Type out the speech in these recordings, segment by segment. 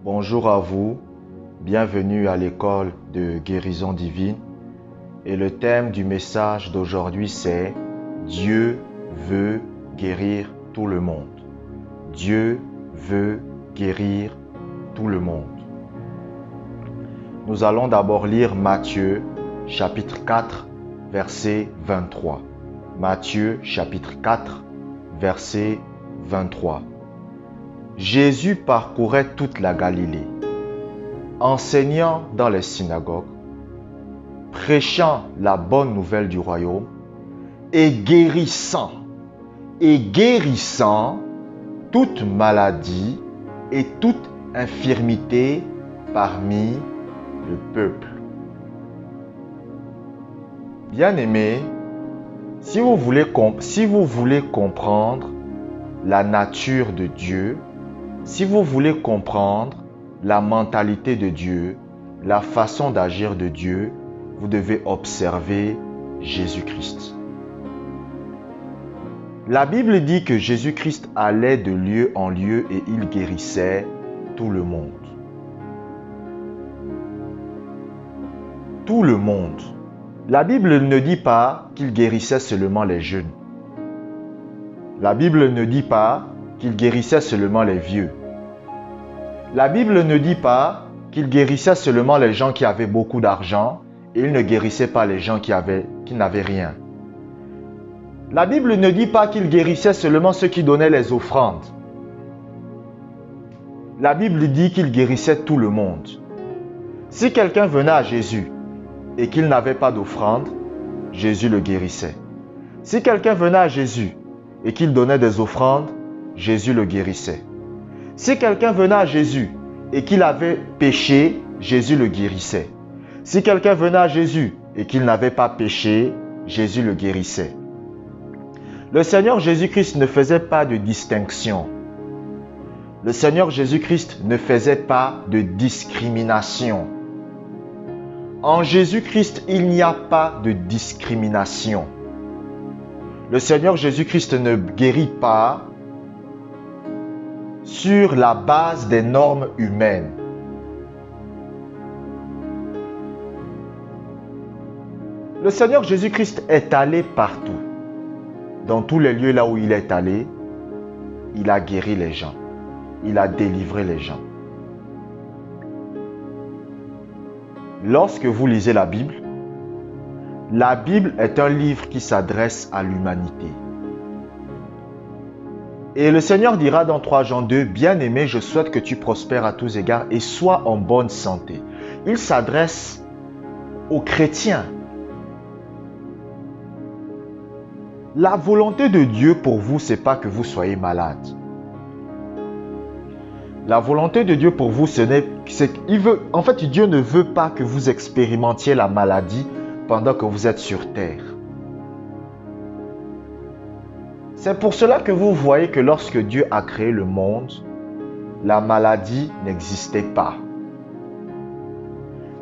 Bonjour à vous, bienvenue à l'école de guérison divine. Et le thème du message d'aujourd'hui c'est Dieu veut guérir tout le monde. Dieu veut guérir tout le monde. Nous allons d'abord lire Matthieu chapitre 4 verset 23. Matthieu chapitre 4 verset 23. Jésus parcourait toute la Galilée, enseignant dans les synagogues, prêchant la bonne nouvelle du royaume et guérissant toute maladie et toute infirmité parmi le peuple. Bien-aimés, si vous voulez comprendre la nature de Dieu, si vous voulez comprendre la mentalité de Dieu, la façon d'agir de Dieu, vous devez observer Jésus-Christ. La Bible dit que Jésus-Christ allait de lieu en lieu et il guérissait tout le monde. Tout le monde. La Bible ne dit pas qu'il guérissait seulement les jeunes. La Bible ne dit pas qu'il guérissait seulement les vieux. La Bible ne dit pas qu'il guérissait seulement les gens qui avaient beaucoup d'argent et il ne guérissait pas les gens qui n'avaient rien. La Bible ne dit pas qu'il guérissait seulement ceux qui donnaient les offrandes. La Bible dit qu'il guérissait tout le monde. Si quelqu'un venait à Jésus et qu'il n'avait pas d'offrande, Jésus le guérissait. Si quelqu'un venait à Jésus et qu'il donnait des offrandes, Jésus le guérissait. Si quelqu'un venait à Jésus et qu'il avait péché, Jésus le guérissait. Si quelqu'un venait à Jésus et qu'il n'avait pas péché, Jésus le guérissait. Le Seigneur Jésus-Christ ne faisait pas de distinction. Le Seigneur Jésus-Christ ne faisait pas de discrimination. En Jésus-Christ, il n'y a pas de discrimination. Le Seigneur Jésus-Christ ne guérit pas sur la base des normes humaines. Le Seigneur Jésus-Christ est allé partout. Dans tous les lieux là où il est allé, il a guéri les gens. Il a délivré les gens. Lorsque vous lisez la Bible est un livre qui s'adresse à l'humanité. Et le Seigneur dira dans 3 Jean 2, « Bien-aimé, je souhaite que tu prospères à tous égards et sois en bonne santé. » Il s'adresse aux chrétiens. La volonté de Dieu pour vous, ce n'est pas que vous soyez malade. La volonté de Dieu pour vous, Dieu ne veut pas que vous expérimentiez la maladie pendant que vous êtes sur terre. C'est pour cela que vous voyez que lorsque Dieu a créé le monde, la maladie n'existait pas.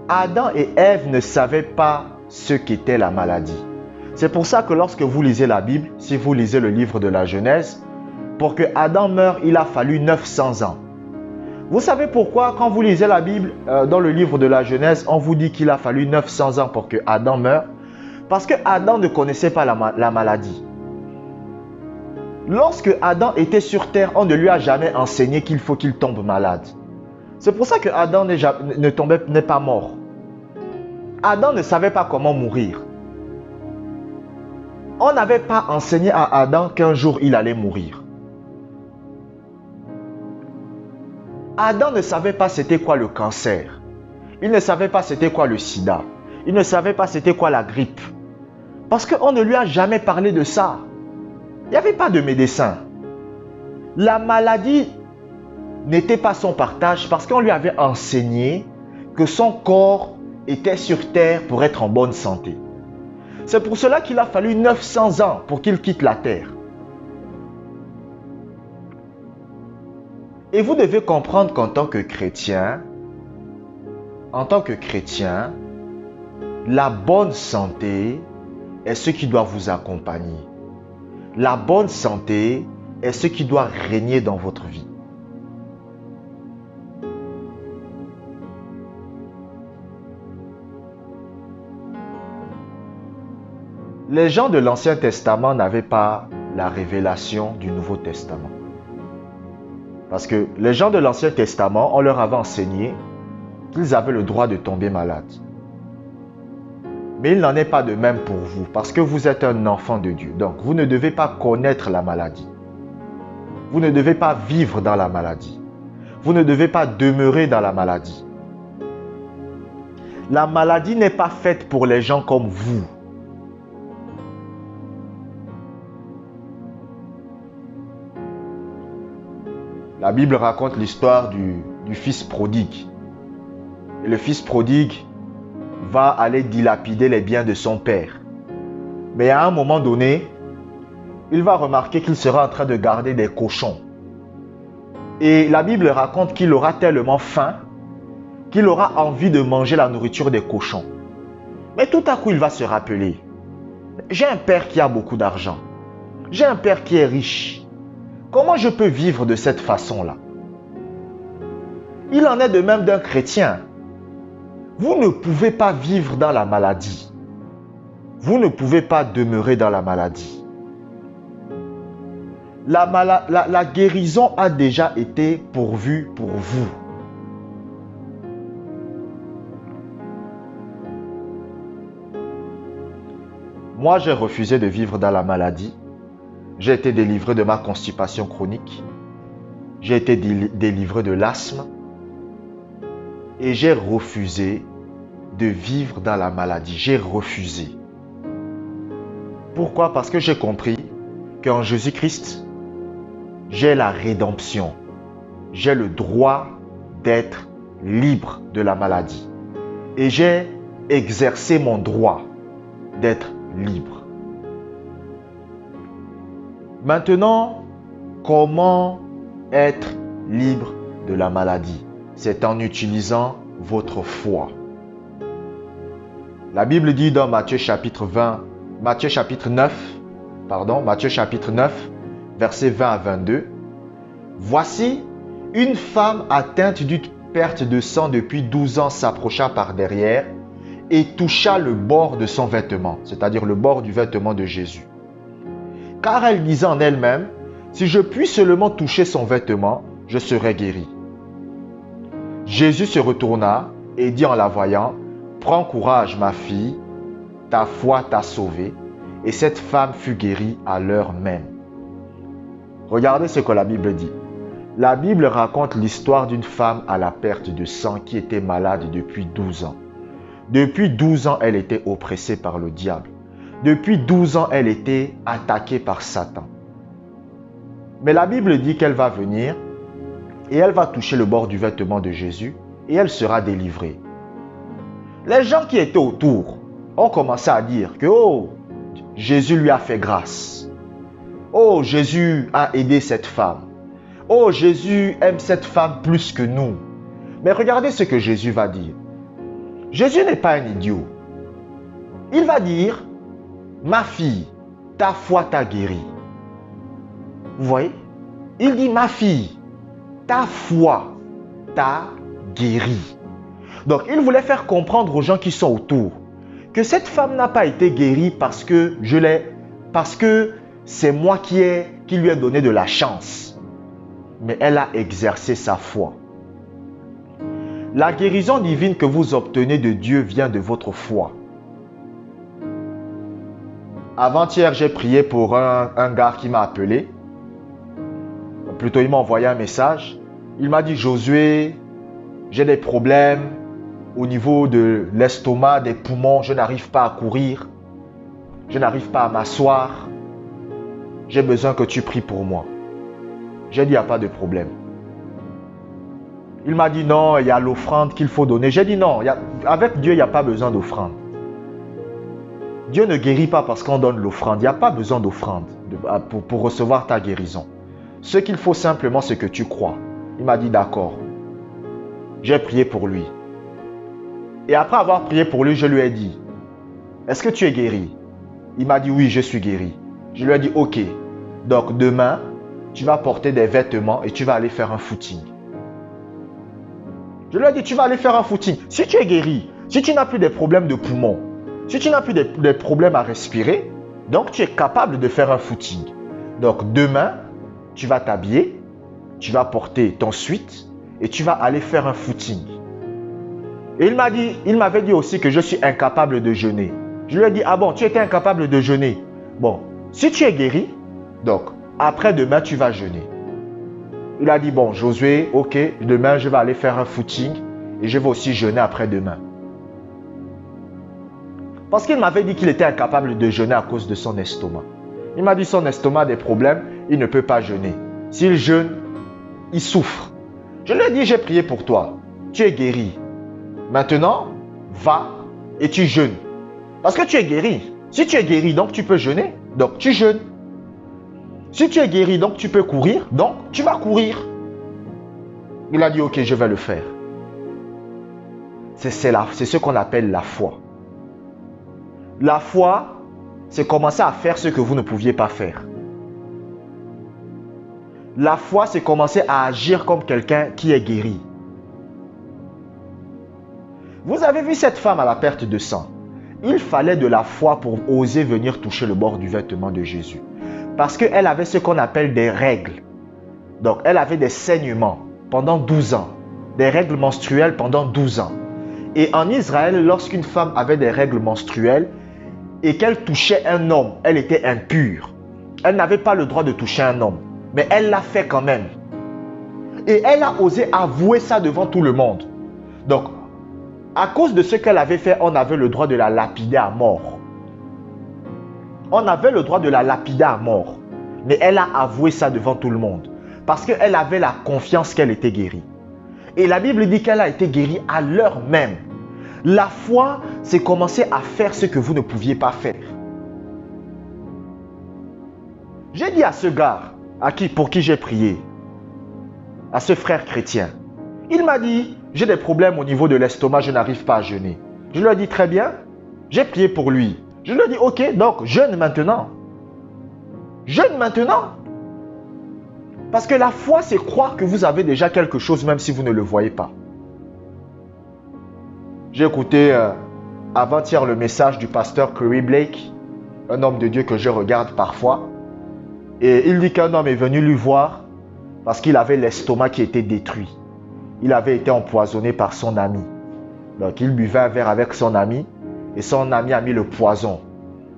Adam et Ève ne savaient pas ce qu'était la maladie. C'est pour ça que lorsque vous lisez la Bible, si vous lisez le livre de la Genèse, pour que Adam meure, il a fallu 900 ans. Vous savez pourquoi quand vous lisez la Bible, dans le livre de la Genèse, on vous dit qu'il a fallu 900 ans pour que Adam meure? Parce que Adam ne connaissait pas la maladie. Lorsque Adam était sur terre, on ne lui a jamais enseigné qu'il faut qu'il tombe malade. C'est pour ça que Adam n'est pas mort. Adam ne savait pas comment mourir. On n'avait pas enseigné à Adam qu'un jour il allait mourir. Adam ne savait pas c'était quoi le cancer. Il ne savait pas c'était quoi le sida. Il ne savait pas c'était quoi la grippe. Parce qu'on ne lui a jamais parlé de ça. Il n'y avait pas de médecin. La maladie n'était pas son partage parce qu'on lui avait enseigné que son corps était sur terre pour être en bonne santé. C'est pour cela qu'il a fallu 900 ans pour qu'il quitte la terre. Et vous devez comprendre qu'en tant que chrétien, la bonne santé est ce qui doit vous accompagner. La bonne santé est ce qui doit régner dans votre vie. Les gens de l'Ancien Testament n'avaient pas la révélation du Nouveau Testament. Parce que les gens de l'Ancien Testament, on leur avait enseigné qu'ils avaient le droit de tomber malade. Mais il n'en est pas de même pour vous, parce que vous êtes un enfant de Dieu. Donc, vous ne devez pas connaître la maladie. Vous ne devez pas vivre dans la maladie. Vous ne devez pas demeurer dans la maladie. La maladie n'est pas faite pour les gens comme vous. La Bible raconte l'histoire du fils prodigue. Et le fils prodigue va aller dilapider les biens de son père. Mais à un moment donné, il va remarquer qu'il sera en train de garder des cochons. Et la Bible raconte qu'il aura tellement faim qu'il aura envie de manger la nourriture des cochons. Mais tout à coup, il va se rappeler, j'ai un père qui a beaucoup d'argent. J'ai un père qui est riche. Comment je peux vivre de cette façon-là? Il en est de même d'un chrétien. Vous ne pouvez pas vivre dans la maladie. Vous ne pouvez pas demeurer dans la maladie. La guérison a déjà été pourvue pour vous. Moi, j'ai refusé de vivre dans la maladie. J'ai été délivré de ma constipation chronique. J'ai été délivré de l'asthme. Et j'ai refusé de vivre dans la maladie. J'ai refusé. Pourquoi? Parce que j'ai compris qu'en Jésus-Christ, j'ai la rédemption. J'ai le droit d'être libre de la maladie. Et j'ai exercé mon droit d'être libre. Maintenant, comment être libre de la maladie? C'est en utilisant votre foi. La Bible dit dans Matthieu chapitre 9, versets 20 à 22, « Voici, une femme atteinte d'une perte de sang depuis 12 ans s'approcha par derrière et toucha le bord de son vêtement, c'est-à-dire le bord du vêtement de Jésus. Car elle disait en elle-même, si je puis seulement toucher son vêtement, je serai guérie. Jésus se retourna et dit en la voyant, prends courage ma fille, ta foi t'a sauvée. Et cette femme fut guérie à l'heure même. » Regardez ce que la Bible dit. La Bible raconte l'histoire d'une femme à la perte de sang qui était malade depuis 12 ans. Depuis 12 ans, elle était oppressée par le diable. Depuis 12 ans, elle était attaquée par Satan. Mais la Bible dit qu'elle va venir et elle va toucher le bord du vêtement de Jésus et elle sera délivrée. Les gens qui étaient autour ont commencé à dire que oh, Jésus lui a fait grâce. Oh, Jésus a aidé cette femme. Oh, Jésus aime cette femme plus que nous. Mais regardez ce que Jésus va dire. Jésus n'est pas un idiot. Il va dire, ma fille, ta foi t'a guérie. Vous voyez? Il dit, ma fille, ta foi t'a guérie. Donc, il voulait faire comprendre aux gens qui sont autour que cette femme n'a pas été guérie parce que c'est moi qui lui ai donné de la chance. Mais elle a exercé sa foi. La guérison divine que vous obtenez de Dieu vient de votre foi. Avant-hier, j'ai prié pour un gars qui m'a appelé. Plutôt, il m'a envoyé un message. Il m'a dit, Josué, j'ai des problèmes au niveau de l'estomac, des poumons. Je n'arrive pas à courir. Je n'arrive pas à m'asseoir. J'ai besoin que tu pries pour moi. J'ai dit, il n'y a pas de problème. Il m'a dit, non, il y a l'offrande qu'il faut donner. J'ai dit, non, avec Dieu, il n'y a pas besoin d'offrande. Dieu ne guérit pas parce qu'on donne l'offrande. Il n'y a pas besoin d'offrande pour recevoir ta guérison. Ce qu'il faut simplement, c'est que tu crois. Il m'a dit, d'accord. J'ai prié pour lui. Et après avoir prié pour lui, je lui ai dit, est-ce que tu es guéri? Il m'a dit, oui, je suis guéri. Je lui ai dit, ok. Donc demain, tu vas porter des vêtements et tu vas aller faire un footing. Je lui ai dit, tu vas aller faire un footing. Si tu es guéri, si tu n'as plus de problèmes de poumons, si tu n'as plus de problèmes à respirer, Donc, tu es capable de faire un footing. Donc, demain, tu vas t'habiller, tu vas porter ton sweat et tu vas aller faire un footing. Et il m'avait dit aussi que je suis incapable de jeûner. Je lui ai dit, ah bon, tu étais incapable de jeûner. Bon, si tu es guéri, donc, après-demain, tu vas jeûner. Il a dit, bon, Josué, ok, demain, je vais aller faire un footing et je vais aussi jeûner après-demain. Parce qu'il m'avait dit qu'il était incapable de jeûner à cause de son estomac. Il m'a dit son estomac a des problèmes, il ne peut pas jeûner. S'il jeûne, il souffre. Je lui ai dit, j'ai prié pour toi. Tu es guéri. Maintenant, va et tu jeûnes. Parce que tu es guéri. Si tu es guéri, donc tu peux jeûner. Donc tu jeûnes. Si tu es guéri, donc tu peux courir. Donc tu vas courir. Il a dit, ok, je vais le faire. C'est ce qu'on appelle la foi. La foi, c'est commencer à faire ce que vous ne pouviez pas faire. La foi, c'est commencer à agir comme quelqu'un qui est guéri. Vous avez vu cette femme à la perte de sang. Il fallait de la foi pour oser venir toucher le bord du vêtement de Jésus. Parce qu'elle avait ce qu'on appelle des règles. Donc, elle avait des saignements pendant 12 ans. Des règles menstruelles pendant 12 ans. Et en Israël, lorsqu'une femme avait des règles menstruelles et qu'elle touchait un homme, elle était impure. Elle n'avait pas le droit de toucher un homme. Mais elle l'a fait quand même. Et elle a osé avouer ça devant tout le monde. Donc, à cause de ce qu'elle avait fait, on avait le droit de la lapider à mort. On avait le droit de la lapider à mort. Mais elle a avoué ça devant tout le monde. Parce qu'elle avait la confiance qu'elle était guérie. Et la Bible dit qu'elle a été guérie à l'heure même. La foi, c'est commencer à faire ce que vous ne pouviez pas faire. J'ai dit à ce gars, pour qui j'ai prié, à ce frère chrétien, il m'a dit, j'ai des problèmes au niveau de l'estomac, je n'arrive pas à jeûner. Je lui ai dit, très bien, j'ai prié pour lui. Je lui ai dit, ok, donc jeûne maintenant. Jeûne maintenant. Parce que la foi, c'est croire que vous avez déjà quelque chose, même si vous ne le voyez pas. J'ai écouté avant-hier le message du pasteur Curry Blake, un homme de Dieu que je regarde parfois. Et il dit qu'un homme est venu lui voir parce qu'il avait l'estomac qui était détruit. Il avait été empoisonné par son ami. Donc il buvait un verre avec son ami et son ami a mis le poison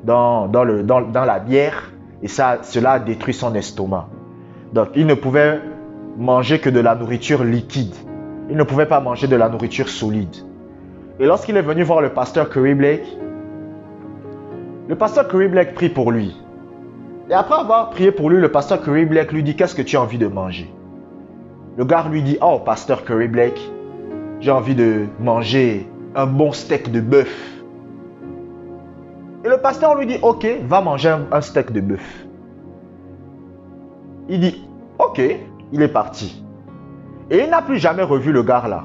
dans la bière et cela a détruit son estomac. Donc il ne pouvait manger que de la nourriture liquide. Il ne pouvait pas manger de la nourriture solide. Et lorsqu'il est venu voir le pasteur Curry Blake prie pour lui. Et après avoir prié pour lui, le pasteur Curry Blake lui dit, qu'est-ce que tu as envie de manger? Le gars lui dit, oh pasteur Curry Blake, j'ai envie de manger un bon steak de bœuf. Et le pasteur lui dit, ok, va manger un steak de bœuf. Il dit, ok, il est parti. Et il n'a plus jamais revu le gars là.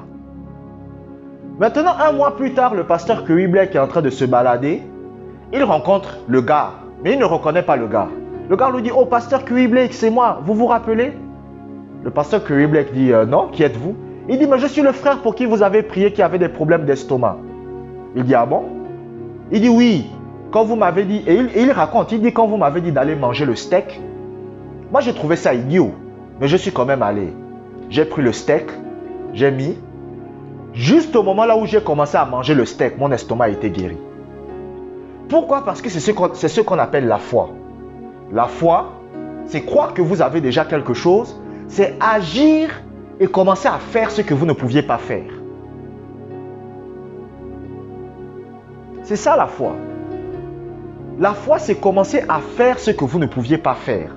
Maintenant, un mois plus tard, le pasteur Curry Blake est en train de se balader. Il rencontre le gars, mais il ne reconnaît pas le gars. Le gars lui dit, oh pasteur Curry Blake, c'est moi, vous vous rappelez? Le pasteur Curry Blake dit, non, qui êtes-vous? Il dit, mais je suis le frère pour qui vous avez prié qui avait des problèmes d'estomac. Il dit, ah bon? Il dit, oui, quand vous m'avez dit, et il raconte, il dit, quand vous m'avez dit d'aller manger le steak, moi j'ai trouvé ça idiot, mais je suis quand même allé. J'ai pris le steak, j'ai mis. Juste au moment là où j'ai commencé à manger le steak, mon estomac a été guéri. Pourquoi? Parce que c'est ce qu'on appelle la foi. La foi, c'est croire que vous avez déjà quelque chose, c'est agir et commencer à faire ce que vous ne pouviez pas faire. C'est ça la foi. La foi, c'est commencer à faire ce que vous ne pouviez pas faire.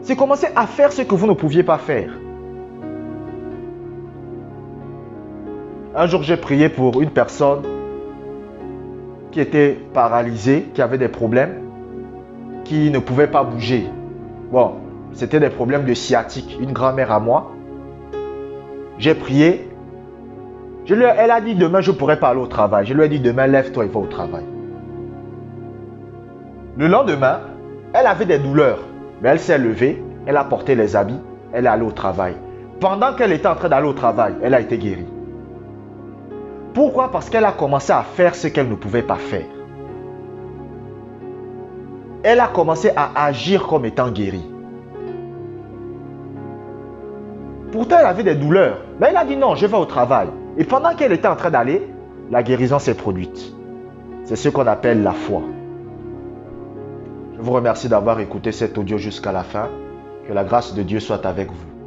C'est commencer à faire ce que vous ne pouviez pas faire. Un jour, j'ai prié pour une personne qui était paralysée, qui avait des problèmes, qui ne pouvait pas bouger. Bon, c'était des problèmes de sciatique. Une grand-mère à moi. J'ai prié. Elle a dit, demain, je ne pourrai pas aller au travail. Je lui ai dit, demain, lève-toi et va au travail. Le lendemain, elle avait des douleurs. Mais elle s'est levée, elle a porté les habits, elle est allée au travail. Pendant qu'elle était en train d'aller au travail, elle a été guérie. Pourquoi? Parce qu'elle a commencé à faire ce qu'elle ne pouvait pas faire. elle a commencé à agir comme étant guérie. Pourtant, elle avait des douleurs. Mais elle a dit non, je vais au travail. Et pendant qu'elle était en train d'aller, la guérison s'est produite. C'est ce qu'on appelle la foi. Je vous remercie d'avoir écouté cet audio jusqu'à la fin. Que la grâce de Dieu soit avec vous.